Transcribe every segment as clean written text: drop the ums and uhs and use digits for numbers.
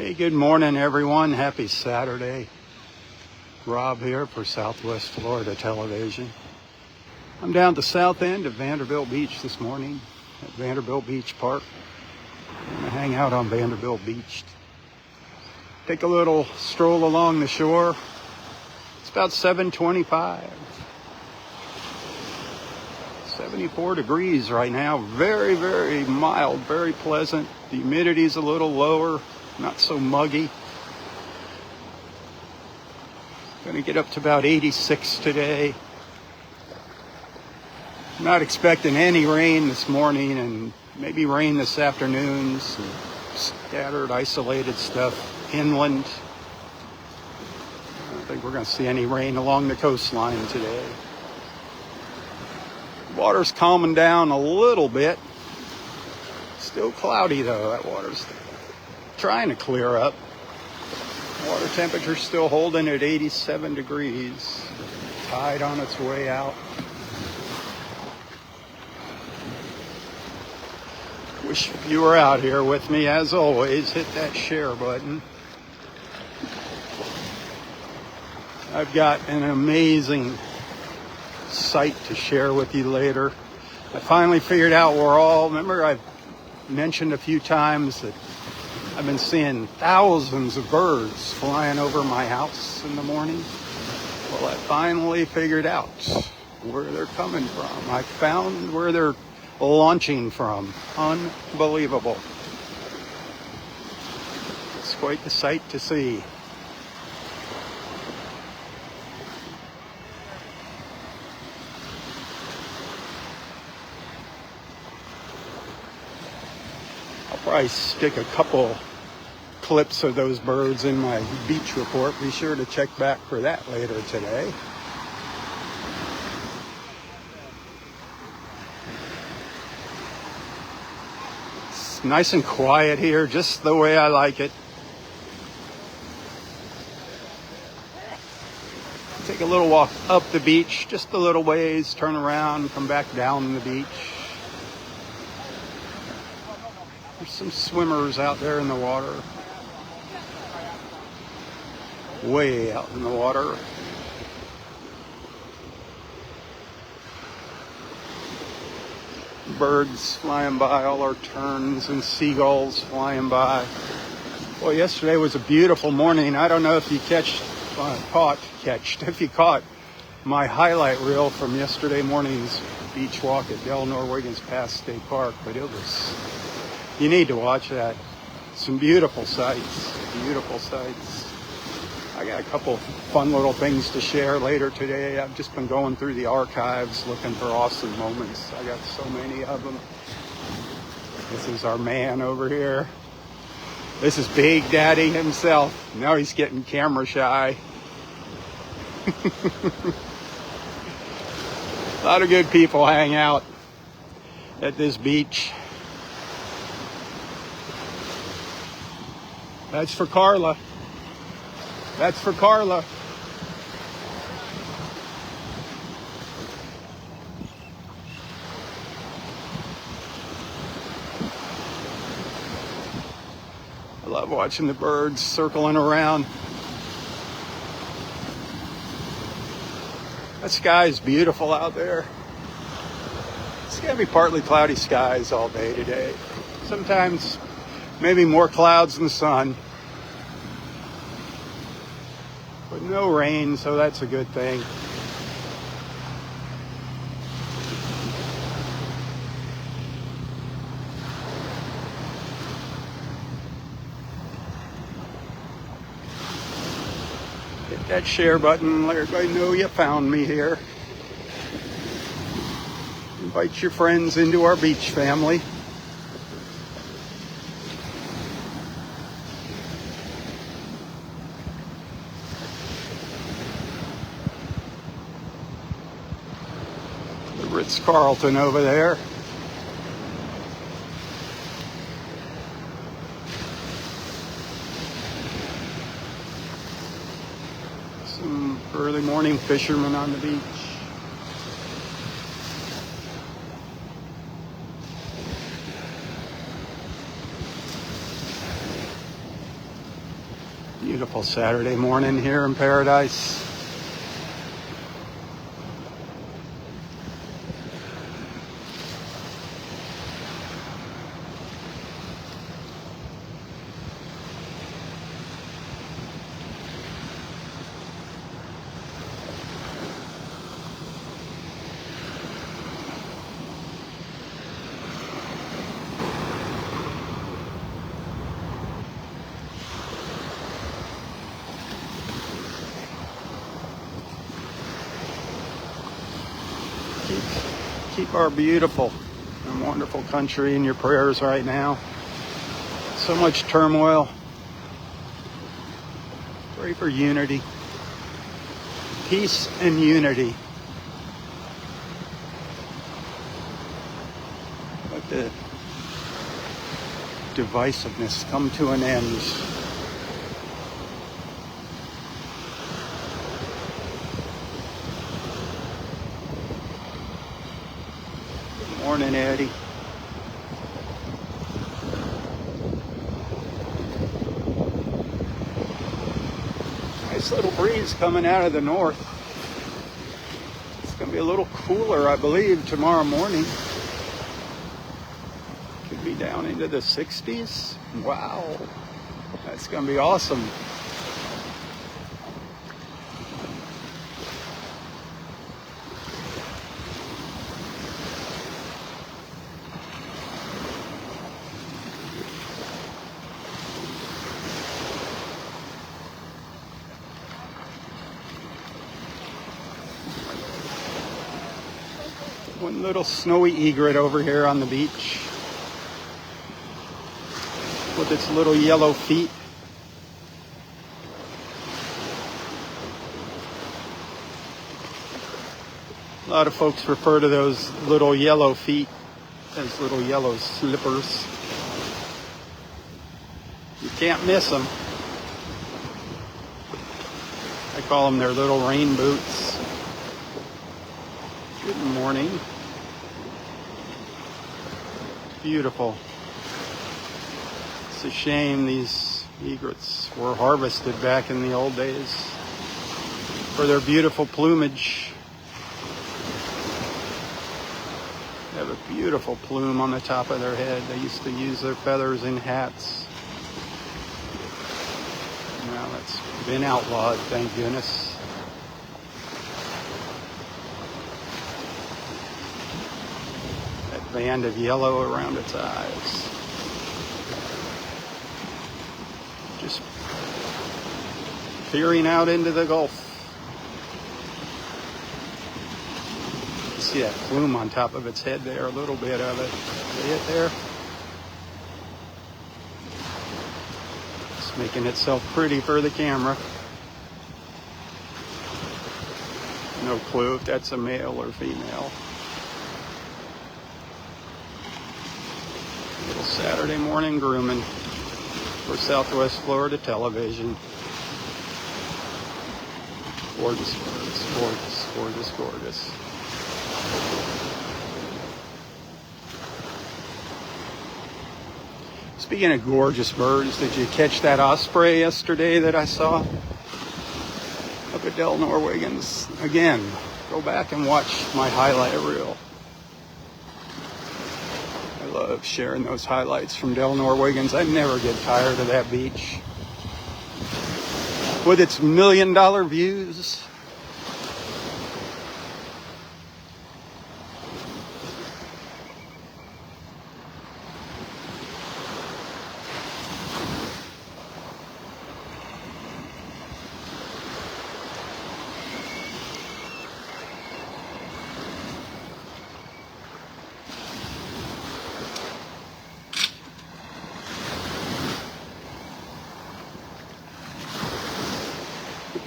Hey, good morning, everyone. Happy Saturday. Rob here for Southwest Florida Television. I'm down at the south end of Vanderbilt Beach this morning at Vanderbilt Beach Park. I'm going to hang out on Vanderbilt Beach. Take a little stroll along the shore. It's about 7:25. 74 degrees right now. Very, very mild, very pleasant. The humidity's a little lower, not so muggy. Going to get up to about 86 today. Not expecting any rain this morning and maybe rain this afternoon. Some scattered, isolated stuff inland. I don't think we're going to see any rain along the coastline today. Water's calming down a little bit. Still cloudy though. That water's trying to clear up. Water temperature's still holding at 87 degrees. Tide on its way out. Wish you were out here with me. As always, hit that share button. I've got an amazing sight to share with you later. I finally figured out remember I've mentioned a few times that I've been seeing thousands of birds flying over my house in the morning. Well, I finally figured out where they're coming from. I found where they're launching from. Unbelievable. It's quite the sight to see. I'll probably stick a couple clips of those birds in my beach report. Be sure to check back for that later today. It's nice and quiet here, just the way I like it. Take a little walk up the beach, just a little ways, turn around, come back down the beach. There's some swimmers out there in the water. Way out in the water. Birds flying by, all our terns and seagulls flying by. Well, yesterday was a beautiful morning. I don't know if you caught my highlight reel from yesterday morning's beach walk at Delnor-Wiggins Pass State Park, but you need to watch that. Some beautiful sights, beautiful sights. I got a couple fun little things to share later today. I've just been going through the archives looking for awesome moments. I got so many of them. This is our man over here. This is Big Daddy himself. Now he's getting camera shy. A lot of good people hang out at this beach. That's for Carla. That's for Carla. I love watching the birds circling around. That sky is beautiful out there. It's gonna be partly cloudy skies all day today. Sometimes maybe more clouds than sun. But no rain, so that's a good thing. Hit that share button, let everybody know you found me here. Invite your friends into our beach family. Ritz-Carlton over there. Some early morning fishermen on the beach. Beautiful Saturday morning here in paradise. Keep our beautiful and wonderful country in your prayers right now. So much turmoil. Pray for unity. Peace and unity. Let the divisiveness come to an end. Morning, Eddie. Nice little breeze coming out of the north. It's going to be a little cooler, I believe, tomorrow morning. Could be down into the 60s. Wow. That's going to be awesome. One little snowy egret over here on the beach with its little yellow feet. A lot of folks refer to those little yellow feet as little yellow slippers. You can't miss them. I call them their little rain boots. Good morning. Beautiful. It's a shame these egrets were harvested back in the old days for their beautiful plumage. They have a beautiful plume on the top of their head. They used to use their feathers in hats. Now that's been outlawed, thank goodness. Band of yellow around its eyes. Just peering out into the Gulf. You see that plume on top of its head there, a little bit of it. See it there? It's making itself pretty for the camera. No clue if that's a male or female. Little Saturday morning grooming for Southwest Florida television. Gorgeous birds, gorgeous, gorgeous, gorgeous. Speaking of gorgeous birds, did you catch that osprey yesterday that I saw up at Delnor-Wiggins? Again, go back and watch my highlight reel. I love sharing those highlights from Delnor-Wiggins. I never get tired of that beach. With its $1 million views.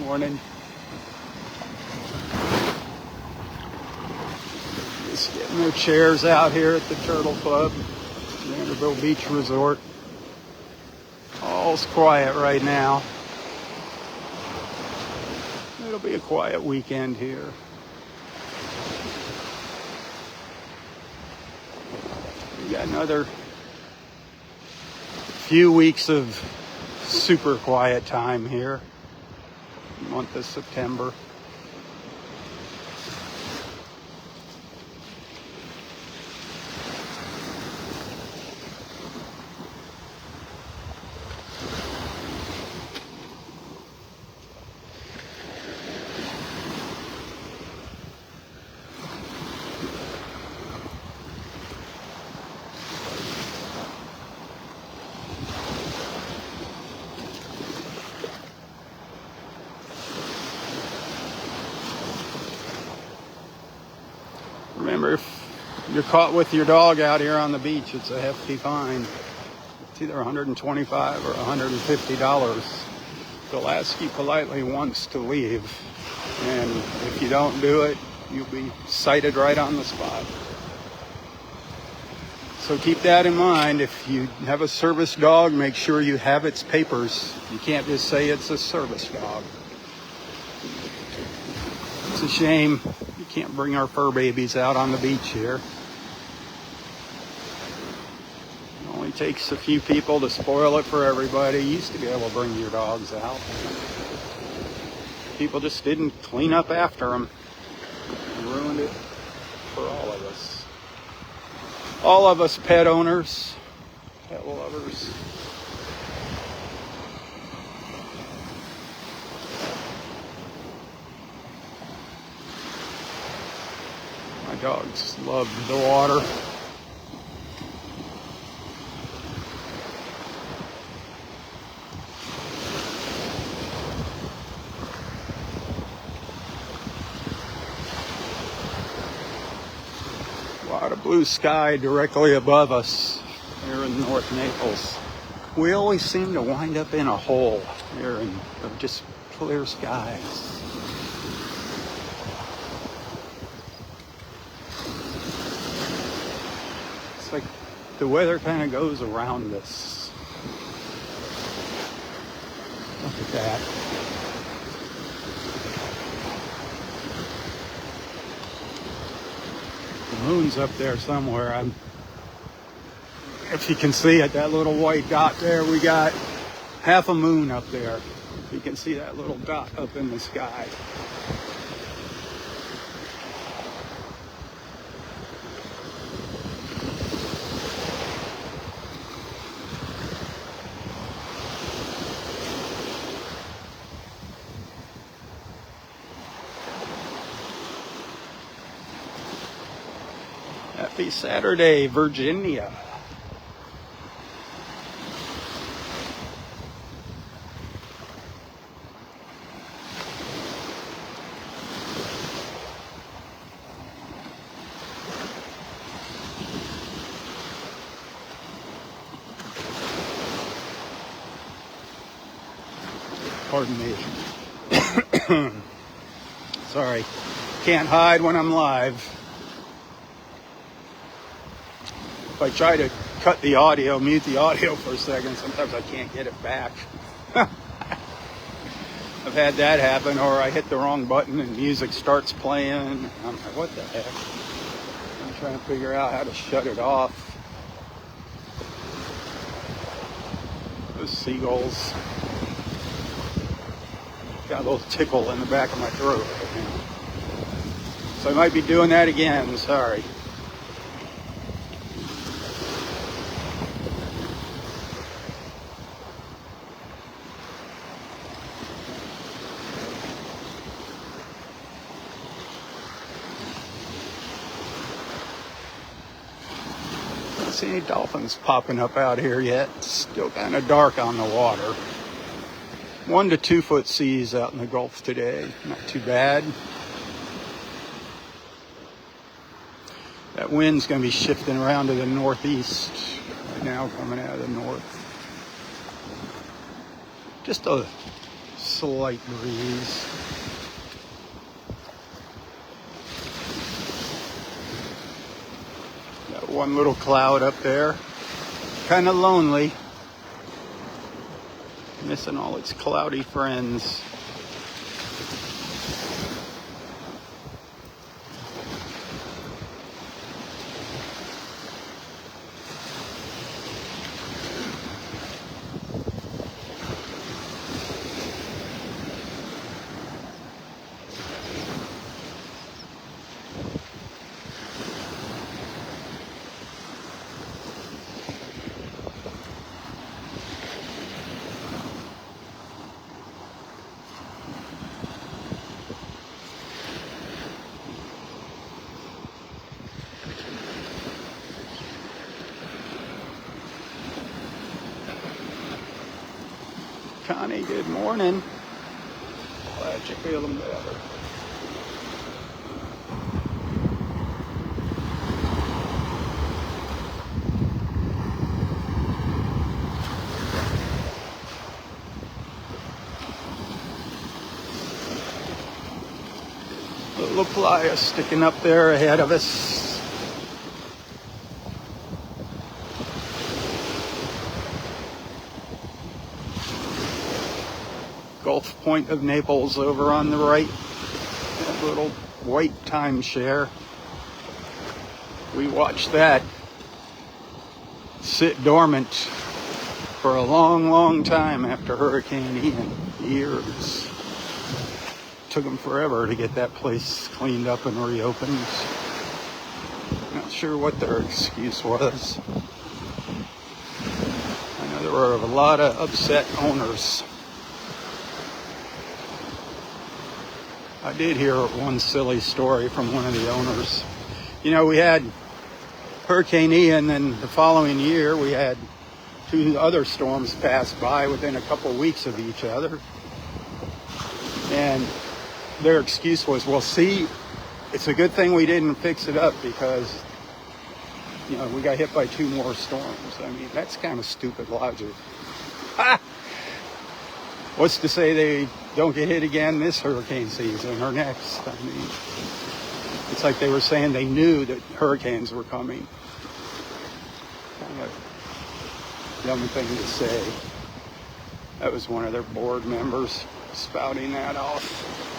Morning. Just getting their chairs out here at the Turtle Club, Vanderbilt Beach Resort. All's quiet right now. It'll be a quiet weekend here. We got another few weeks of super quiet time here, month of September. Remember, if you're caught with your dog out here on the beach, it's a hefty fine. It's either $125 or $150. They'll ask you politely once to leave, and if you don't do it, you'll be cited right on the spot. So keep that in mind. If you have a service dog, make sure you have its papers. You can't just say it's a service dog. It's a shame you can't bring our fur babies out on the beach here. It only takes a few people to spoil it for everybody. You used to be able to bring your dogs out. People just didn't clean up after them and ruined it for all of us. All of us pet owners, pet lovers. My dogs love the water. A lot of blue sky directly above us here in North Naples. We always seem to wind up in a hole here of just clear skies. It's like the weather kind of goes around us. Look at that. The moon's up there somewhere. If you can see it, that little white dot there, we got half a moon up there. If you can see that little dot up in the sky. Happy Saturday, Virginia. Pardon me. Sorry. Can't hide when I'm live. If I try to cut the audio, mute the audio for a second, sometimes I can't get it back. I've had that happen, or I hit the wrong button and music starts playing. I'm like, what the heck? I'm trying to figure out how to shut it off. Those seagulls got a little tickle in the back of my throat right now. So I might be doing that again, sorry. See any dolphins popping up out here yet. It's still kind of dark on the water. 1 to 2 foot seas out in the Gulf today. Not too bad. That wind's going to be shifting around to the northeast right now, coming out of the north. Just a slight breeze. One little cloud up there, kind of lonely, missing all its cloudy friends. Connie, good morning. Glad you're feeling better. Little playa sticking up there ahead of us. Gulf Point of Naples over on the right. That little white timeshare. We watched that sit dormant for a long, long time after Hurricane Ian. Years. Took them forever to get that place cleaned up and reopened. Not sure what their excuse was. I know there were a lot of upset owners. I did hear one silly story from one of the owners. You know, we had Hurricane Ian, and the following year we had 2 other storms pass by within a couple weeks of each other. And their excuse was, well, see, it's a good thing we didn't fix it up because, you know, we got hit by 2 more storms. I mean, that's kind of stupid logic. What's to say they don't get hit again this hurricane season or next? I mean, it's like they were saying they knew that hurricanes were coming. Kind of dumb thing to say. That was one of their board members spouting that off.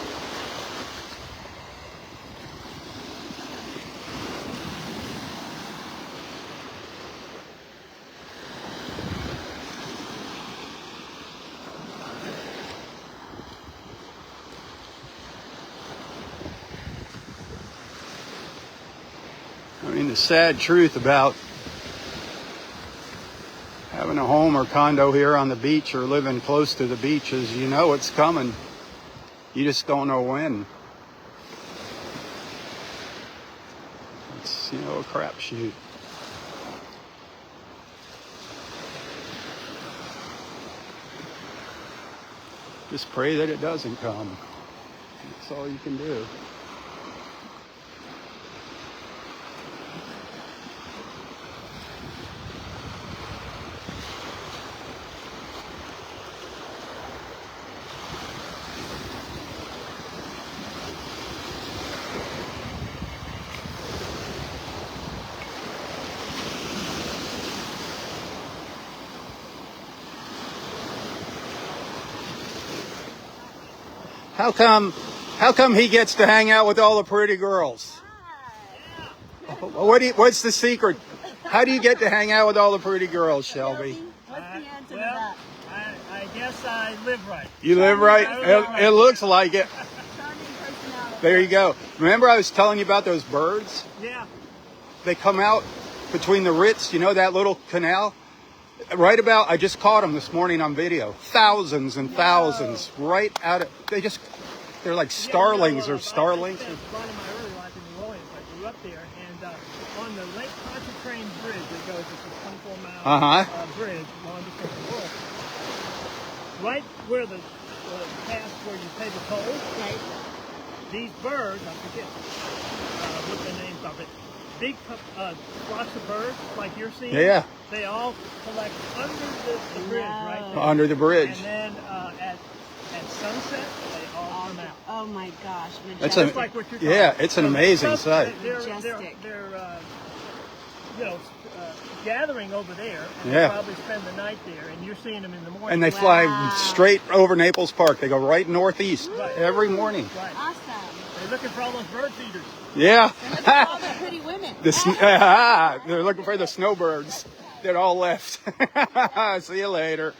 I mean, the sad truth about having a home or condo here on the beach or living close to the beach is, you know it's coming. You just don't know when. It's, you know, a crapshoot. Just pray that it doesn't come. That's all you can do. How come he gets to hang out with all the pretty girls? What's the secret? How do you get to hang out with all the pretty girls, Shelby? What's the answer to that? I guess I live right. You live right? It looks like it. Charming personality. There you go. Remember I was telling you about those birds? Yeah. They come out between the Ritz, you know that little canal? Right about, I just caught them this morning on video. Thousands and thousands right out of, they're like starlings or starlings. I spent a lot of my early life in New Orleans. I grew up there, and on the Lake Pontchartrain Bridge that goes, it's a 24-mile bridge, longest in the world. Right where the pass where you pay the toll, right? These birds, I forget what the names of it, big flocks of birds like you're seeing. Yeah. They all collect under the bridge, right there. Under the bridge. And then at sunset, they all come out. Oh my gosh, That's majestic. Like what you're talking yeah, about. it's an amazing sight. They're Majestic. you know, gathering over there, and Yeah. they probably spend the night there, and you're seeing them in the morning. And they fly straight over Naples Park. They go right northeast every morning. Right. Awesome. They're looking for all those bird feeders. Yeah. And look at all the pretty women. They're looking for the snowbirds. They're all left. See you later.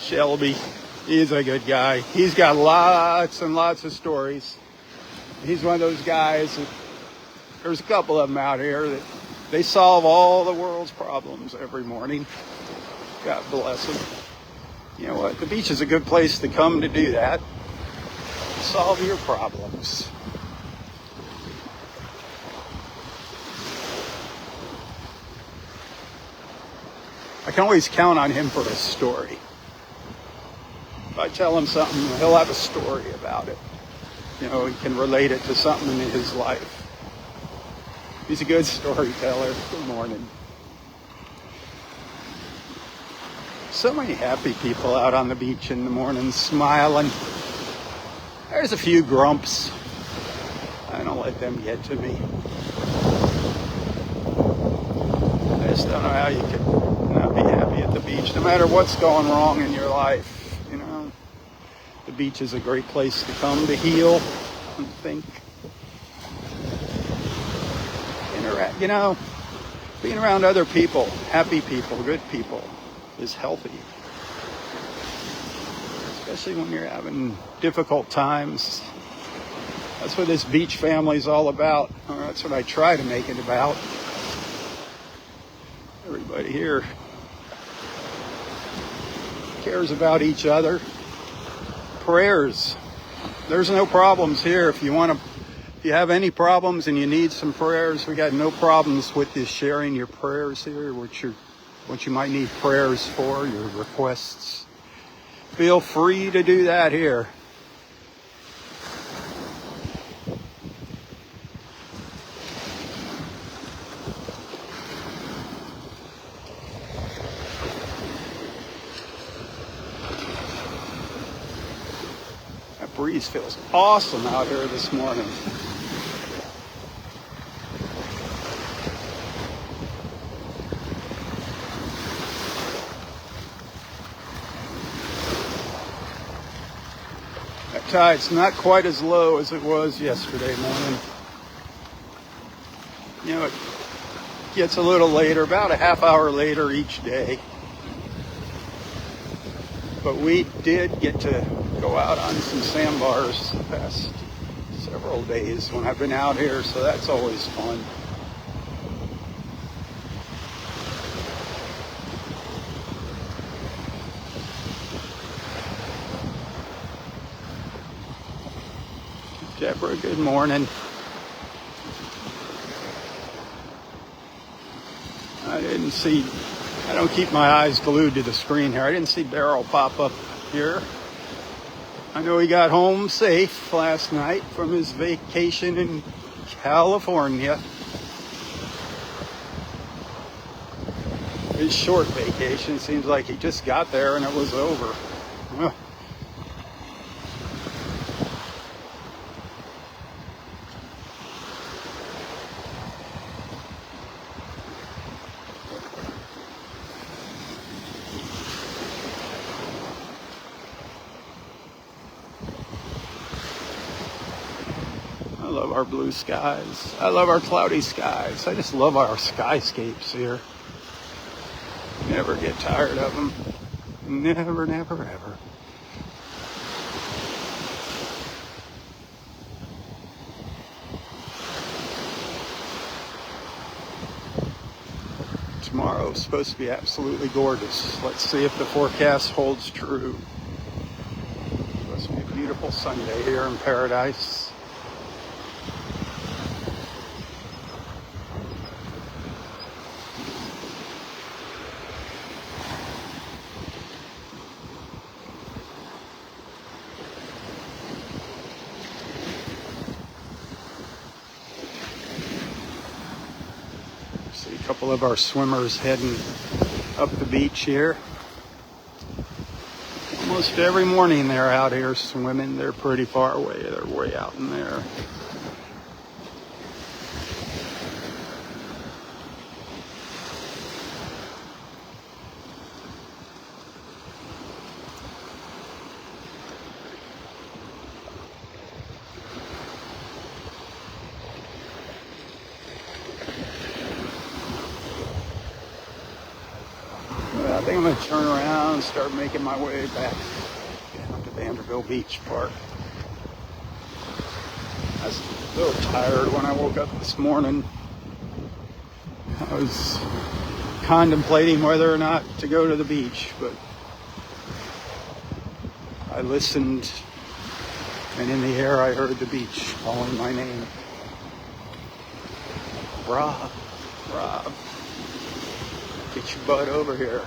Shelby, he's a good guy. He's got lots and lots of stories. He's one of those guys that, there's a couple of them out here that they solve all the world's problems every morning. God bless them. You know what? The beach is a good place to come to do that. Solve your problems. can always count on him for a story. If I tell him something, he'll have a story about it. You know, he can relate it to something in his life. He's a good storyteller. Good morning. So many happy people out on the beach in the morning, smiling. There's a few grumps. I don't let them get to me. I just don't know how you can not be happy at the beach, no matter what's going wrong in your life. You know, the beach is a great place to come to heal and think. Interact. You know, being around other people, happy people, good people, is healthy. Especially when you're having difficult times. That's what this beach family is all about. Or that's what I try to make it about. Everybody here cares about each other. Prayers. There's no problems here. If you have any problems and you need some prayers, we got no problems with you sharing your prayers here, what you might need prayers for, your requests. Feel free to do that here. That breeze feels awesome out here this morning. Tide's not quite as low as it was yesterday morning. You know, it gets a little later, about a half hour later each day. But we did get to go out on some sandbars the past several days when I've been out here, so that's always fun. Deborah, good morning. I don't keep my eyes glued to the screen here. I didn't see Daryl pop up here. I know he got home safe last night from his vacation in California. His short vacation, seems like he just got there and it was over. Well, I love our blue skies. I love our cloudy skies. I just love our skyscapes here. Never get tired of them. Never, never, ever. Tomorrow's supposed to be absolutely gorgeous. Let's see if the forecast holds true. It's supposed to be a beautiful Sunday here in paradise. See a couple of our swimmers heading up the beach here. Almost every morning they're out here swimming. They're pretty far away. They're way out in there. I think I'm going to turn around and start making my way back down to Vanderbilt Beach Park. I was a little tired when I woke up this morning. I was contemplating whether or not to go to the beach, but I listened, and in the air I heard the beach calling my name. Robb, Robb, get your butt over here.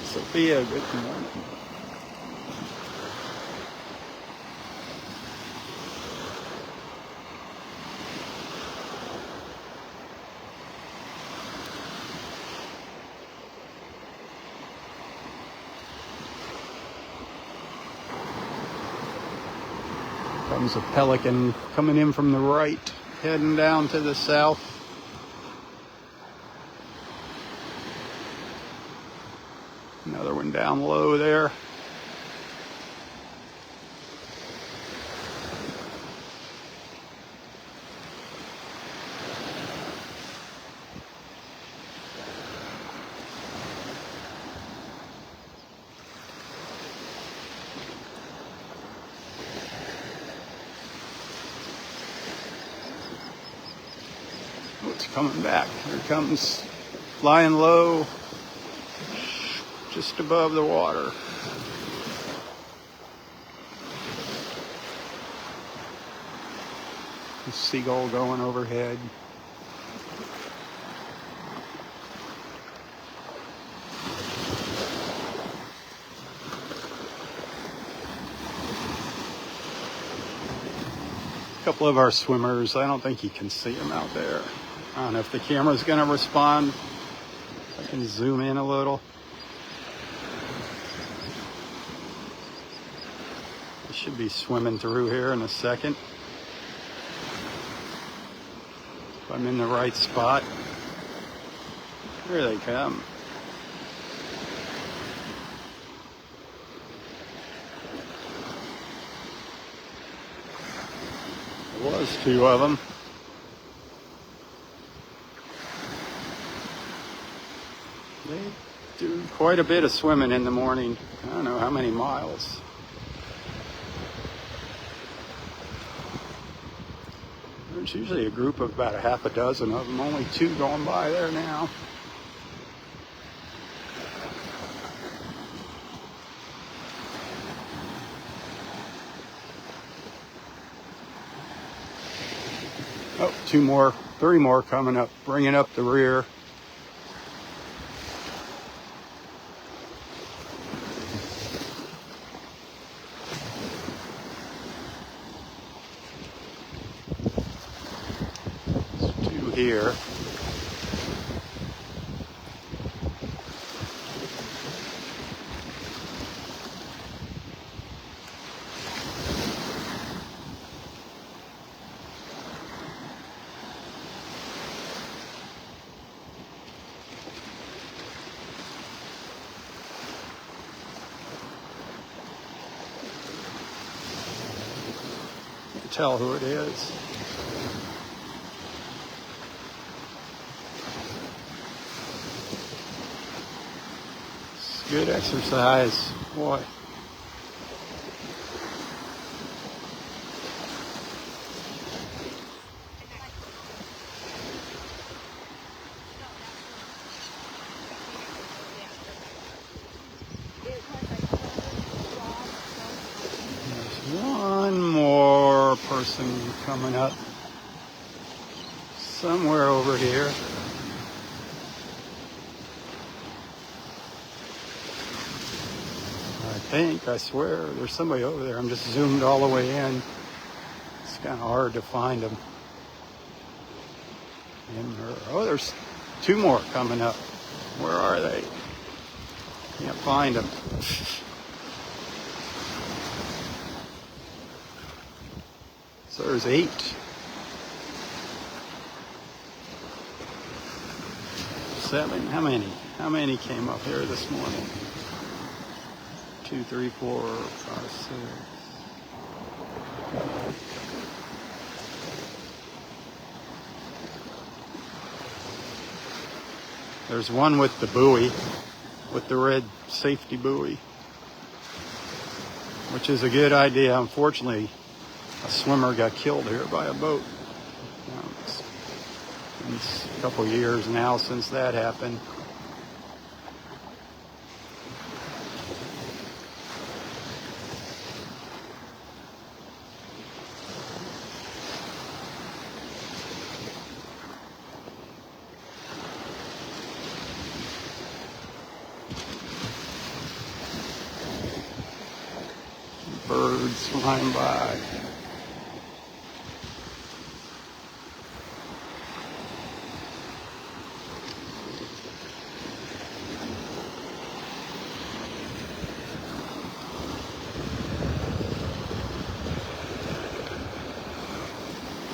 Sophia, good morning. Comes a pelican coming in from the right, heading down to the south. Another one down low there. Oh, it's coming back. Here it comes, flying low, just above the water. The seagull going overhead. A couple of our swimmers, I don't think you can see them out there. I don't know if the camera's going to respond. I can zoom in a little. They should be swimming through here in a second. If I'm in the right spot. Here they come. There was two of them. They do quite a bit of swimming in the morning. I don't know how many miles. There's usually a group of about a half a dozen of them. Only two going by there now. Oh, two more, three more coming up, bringing up the rear. Here. Can't tell who it is. Good exercise, boy. There's one more person coming up somewhere over here. I swear, there's somebody over there. I'm just zoomed all the way in. It's kind of hard to find them. Oh, there's two more coming up. Where are they? Can't find them. So there's 8. Seven. How many? How many came up here this morning? 2, 3, 4, 5, 6. There's one with the buoy, with the red safety buoy, which is a good idea. Unfortunately, a swimmer got killed here by a boat. It's a couple years now since that happened. birds flying by.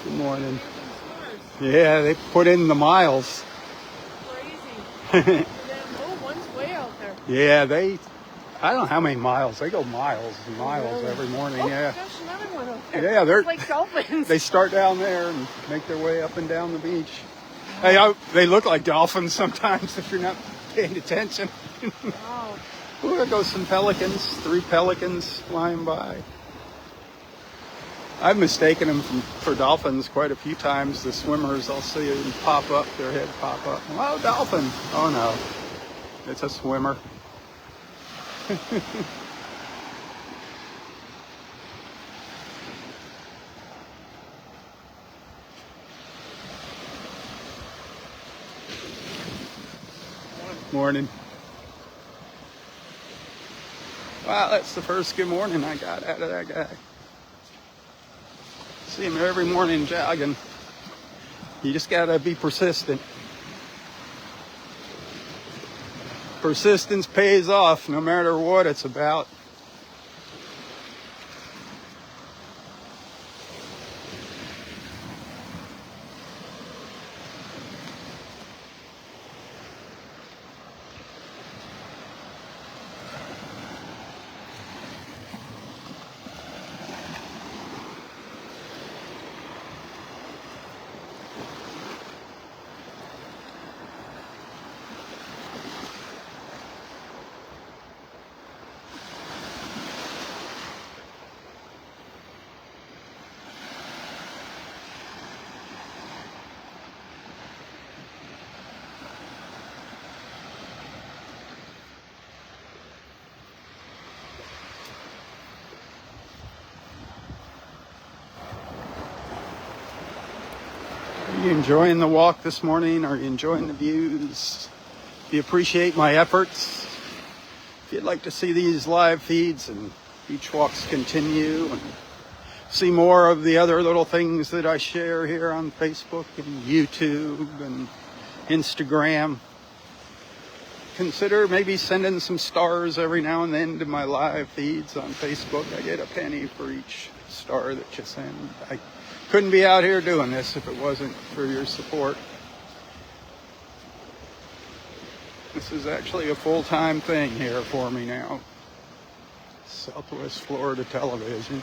Good morning. Yeah, they put in the miles. Crazy. Oh, one's way out there. Yeah, I don't know how many miles. They go miles and miles every morning. Oh, Yeah. gosh, another one out there. Yeah, they're It's like dolphins. They start down there and make their way up and down the beach. Hey, they look like dolphins sometimes if you're not paying attention. Wow. Ooh, there goes some pelicans. 3 pelicans flying by. I've mistaken them for dolphins quite a few times. The swimmers, I'll see them pop up, their head pop up. Oh, dolphin. Oh, no. It's a swimmer. Morning. Wow, that's the first good morning I got out of that guy. See him every morning jogging. You just gotta be persistent. Persistence pays off no matter what it's about. Are you enjoying the walk this morning? Are you enjoying the views? Do you appreciate my efforts? If you'd like to see these live feeds and beach walks continue and see more of the other little things that I share here on Facebook and YouTube and Instagram, consider maybe sending some stars every now and then to my live feeds on Facebook. I get a penny for each star that you send. I couldn't be out here doing this if it wasn't for your support. This is actually a full-time thing here for me now. Southwest Florida Television.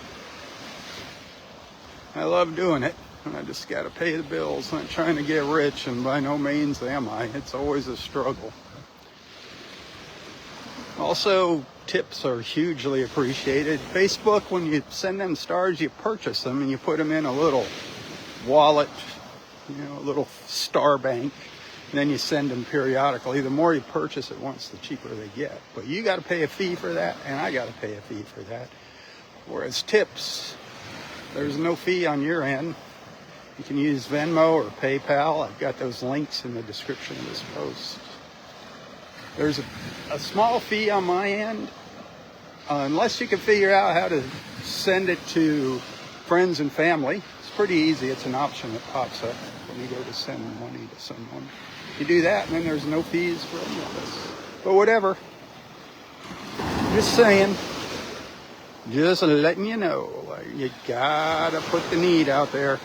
I love doing it. I just got to pay the bills. I'm not trying to get rich, and by no means am I. It's always a struggle. Also, tips are hugely appreciated. Facebook, when you send them stars, you purchase them and you put them in a little wallet, a little star bank, and then you send them periodically. The more you purchase at once, the cheaper they get. But you got to pay a fee for that, and I got to pay a fee for that. Whereas tips, there's no fee on your end. You can use Venmo or PayPal. I've got those links in the description of this post. There's a small fee on my end, unless you can figure out how to send it to friends and family. It's pretty easy. It's an option that pops up when you go to send money to someone. You do that, and then there's no fees for any of this. But whatever. Just saying. Just letting you know. You gotta put the need out there.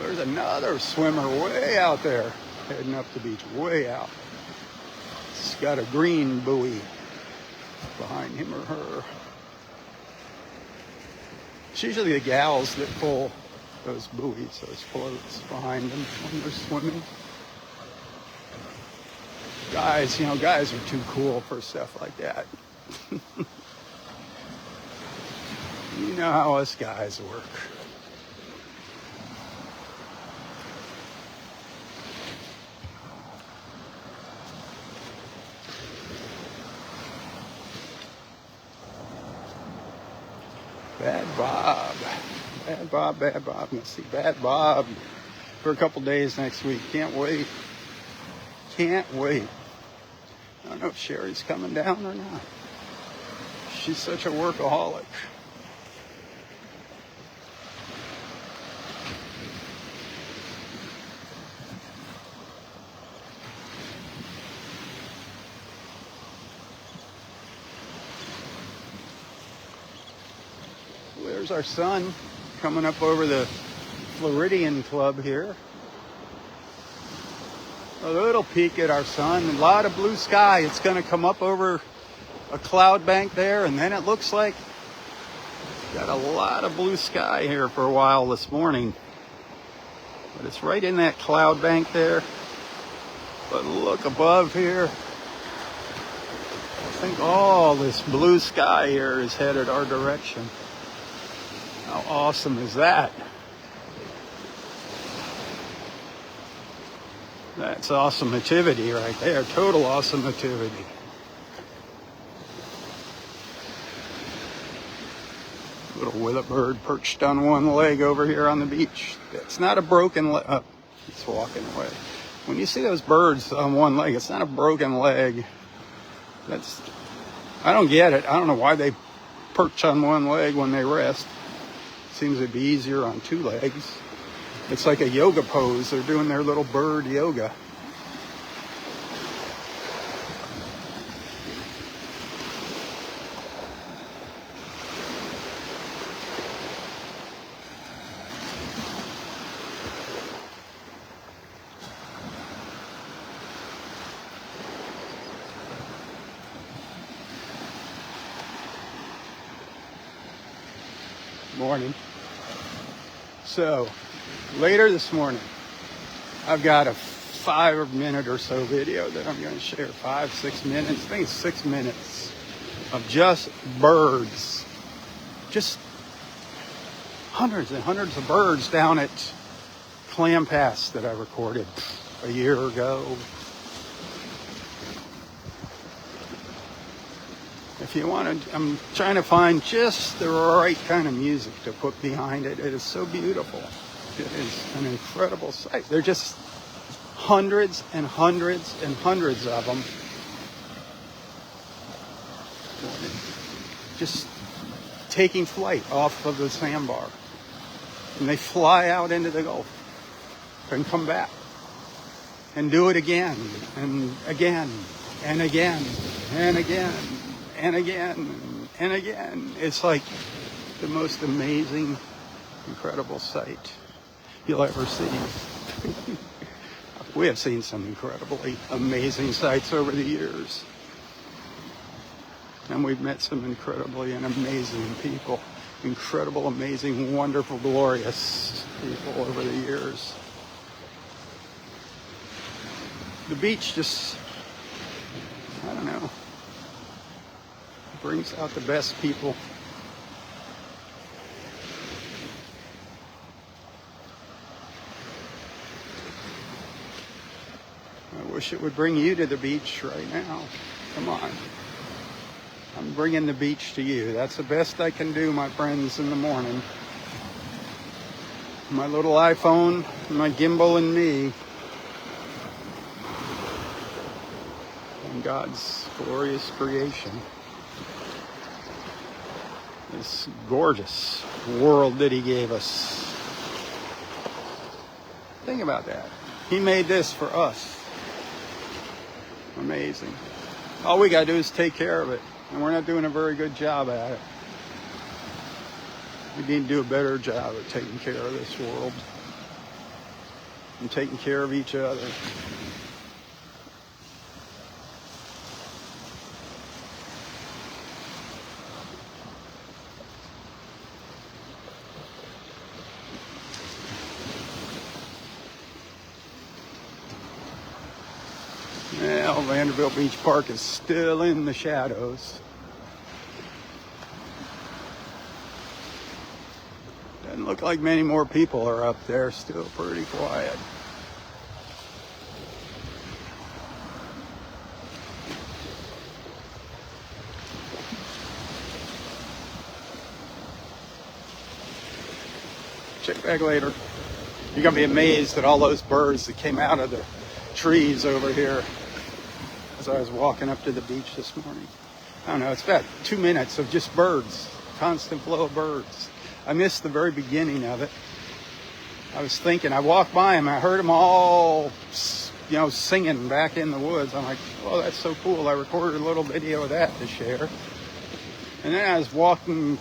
There's another swimmer way out there, heading up the beach, way out. It's got a green buoy behind him or her. It's usually the gals that pull those buoys, those floats behind them when they're swimming. Guys, guys are too cool for stuff like that. You know how us guys work. Bad Bob. Bad Bob, Bad Bob. Let's see, Bad Bob for a couple days next week. Can't wait. Can't wait. I don't know if Sherry's coming down or not. She's such a workaholic. There's our sun coming up over the Floridian Club here. A little peek at our sun, a lot of blue sky. It's going to come up over a cloud bank there, and then it looks like got a lot of blue sky here for a while this morning. But it's right in that cloud bank there. But look above here. I think all this blue sky here is headed our direction. How awesome is that? That's awesomativity right there. Total awesomativity. Little willow bird perched on one leg over here on the beach. It's not a broken leg. Oh, he's walking away. When you see those birds on one leg, it's not a broken leg. I don't get it. I don't know why they perch on one leg when they rest. Seems to be easier on two legs. It's like a yoga pose. They're doing their little bird yoga. Morning. So, later this morning, I've got a 5-minute or so video that I'm going to share. 5-6 minutes. I think it's 6 minutes of just birds. Just hundreds and hundreds of birds down at Clam Pass that I recorded a year ago. If you want to, I'm trying to find just the right kind of music to put behind it. It is so beautiful. It is an incredible sight. They're just hundreds and hundreds and hundreds of them. Just taking flight off of the sandbar. And they fly out into the Gulf and come back and do it again and again and again and again and again and again. It's like the most amazing, incredible sight you'll ever see. We have seen some incredibly amazing sights over the years. And we've met some incredibly and amazing people. Incredible, amazing, wonderful, glorious people over the years. The beach just, I don't know, brings out the best people. I wish it would bring you to the beach right now. Come on. I'm bringing the beach to you. That's the best I can do, my friends, in the morning. My little iPhone, my gimbal, and me. And God's glorious creation. This gorgeous world that He gave us. Think about that. He made this for us. Amazing. All we got to do is take care of it. And we're not doing a very good job at it. We need to do a better job of taking care of this world. And taking care of each other. Well, Vanderbilt Beach Park is still in the shadows. Doesn't look like many more people are up there. Still pretty quiet. Check back later. You're going to be amazed at all those birds that came out of the trees over here. There's as I was walking up to the beach this morning. I don't know, it's about 2 minutes of just birds, constant flow of birds. I missed the very beginning of it. I was thinking, I walked by them, I heard them all, singing back in the woods. I'm like, oh, that's so cool. I recorded a little video of that to share. And then I was walking,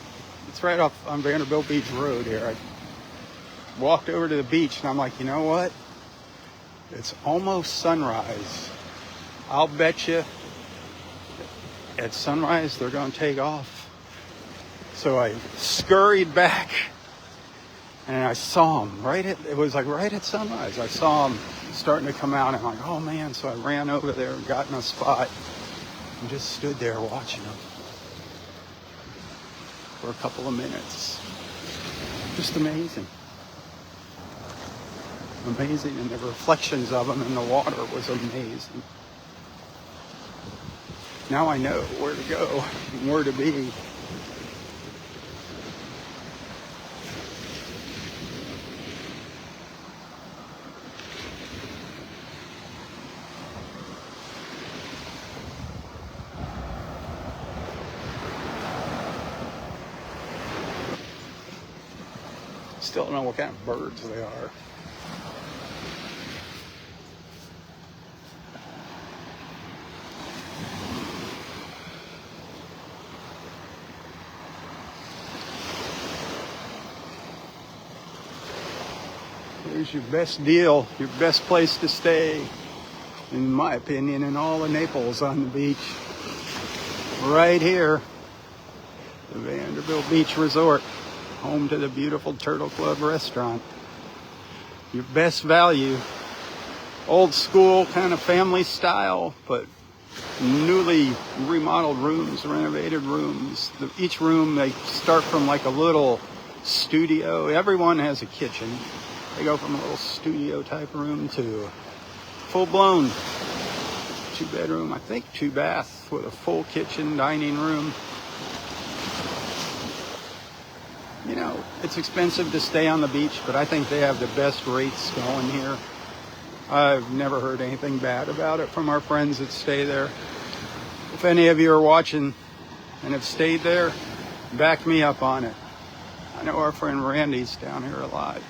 it's right off on Vanderbilt Beach Road here. I walked over to the beach and I'm like, you know what? It's almost sunrise. I'll bet you at sunrise they're going to take off. So I scurried back and I saw them it was like right at sunrise. I saw them starting to come out. I'm like, oh man. So I ran over there and got in a spot and just stood there watching them for a couple of minutes. Just amazing. Amazing, and the reflections of them in the water was amazing. Now I know where to go and where to be. Still don't know what kind of birds they are. Here's your best deal, your best place to stay, in my opinion, in all of Naples on the beach. Right here, the Vanderbilt Beach Resort, home to the beautiful Turtle Club restaurant. Your best value, old school kind of family style, but newly remodeled rooms, renovated rooms. Each room, they start from like a little studio. Everyone has a kitchen. They go from a little studio type room to full-blown 2-bedroom, I think 2-bath with a full kitchen, dining room. You know, it's expensive to stay on the beach, but I think they have the best rates going here. I've never heard anything bad about it from our friends that stay there. If any of you are watching and have stayed there, back me up on it. I know our friend Randy's down here a lot.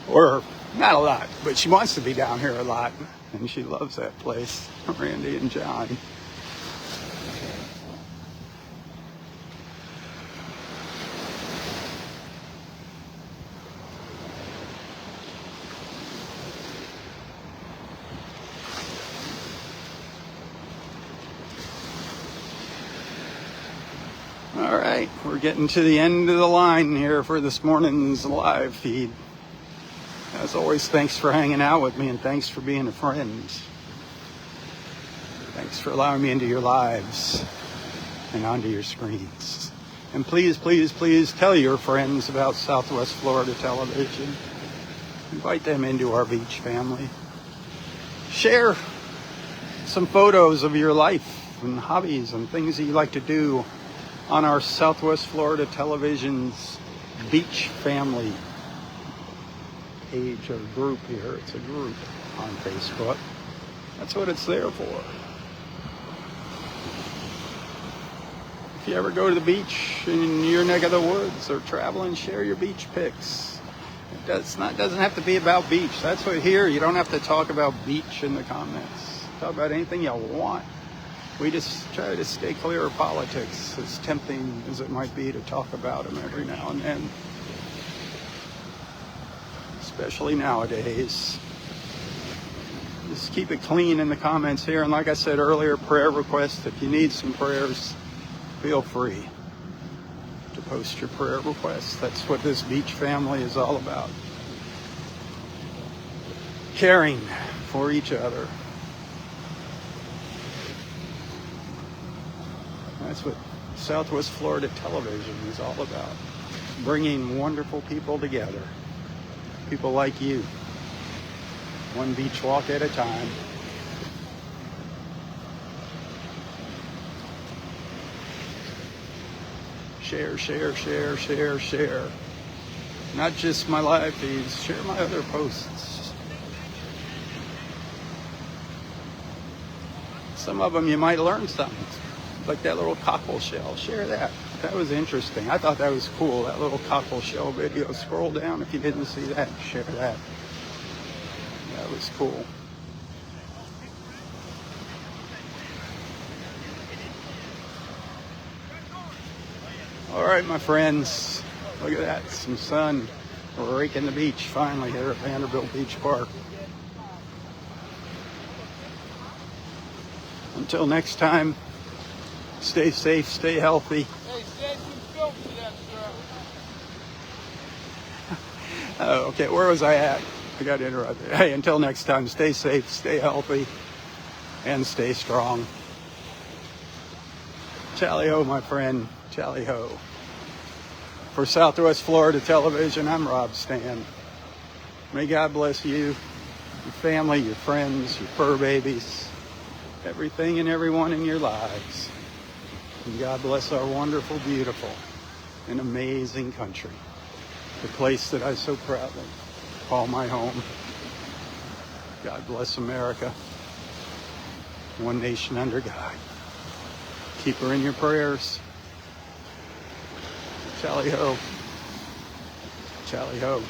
Or not a lot, but she wants to be down here a lot, and she loves that place, Randy and John. All right, we're getting to the end of the line here for this morning's live feed. As always, thanks for hanging out with me, and thanks for being a friend. Thanks for allowing me into your lives and onto your screens. And please, please, please tell your friends about Southwest Florida Television. Invite them into our beach family. Share some photos of your life and hobbies and things that you like to do on our Southwest Florida Television's beach family page or group here. It's a group on Facebook. That's what it's there for. If you ever go to the beach in your neck of the woods or traveling, share your beach pics. It doesn't have to be about beach. That's what here, you don't have to talk about beach in the comments. Talk about anything you want. We just try to stay clear of politics, as tempting as it might be to talk about them every now and then. Especially nowadays. Just keep it clean in the comments here. And like I said earlier, prayer requests. If you need some prayers, feel free to post your prayer requests. That's what this beach family is all about. Caring for each other. That's what Southwest Florida Television is all about. Bringing wonderful people together. People like you. One beach walk at a time. Share, share, share, share, share. Not just my live feeds, share my other posts. Some of them you might learn something, like that little cockle shell. Share that. That was interesting. I thought that was cool, that little cockle shell video. Scroll down if you didn't see that. Share that. That was cool. All right, my friends. Look at that. Some sun. We're raking the beach finally here at Vanderbilt Beach Park. Until next time, stay safe, stay healthy. Hey, send some film to that, sir. Oh, okay, where was I at? I got interrupted. Hey, until next time, stay safe, stay healthy, and stay strong. Tally ho, my friend. Tally ho. For Southwest Florida Television, I'm Robb Stan. May God bless you, your family, your friends, your fur babies, everything and everyone in your lives. And God bless our wonderful, beautiful, and amazing country. The place that I so proudly call my home. God bless America. One nation under God. Keep her in your prayers. Tally ho. Tally ho.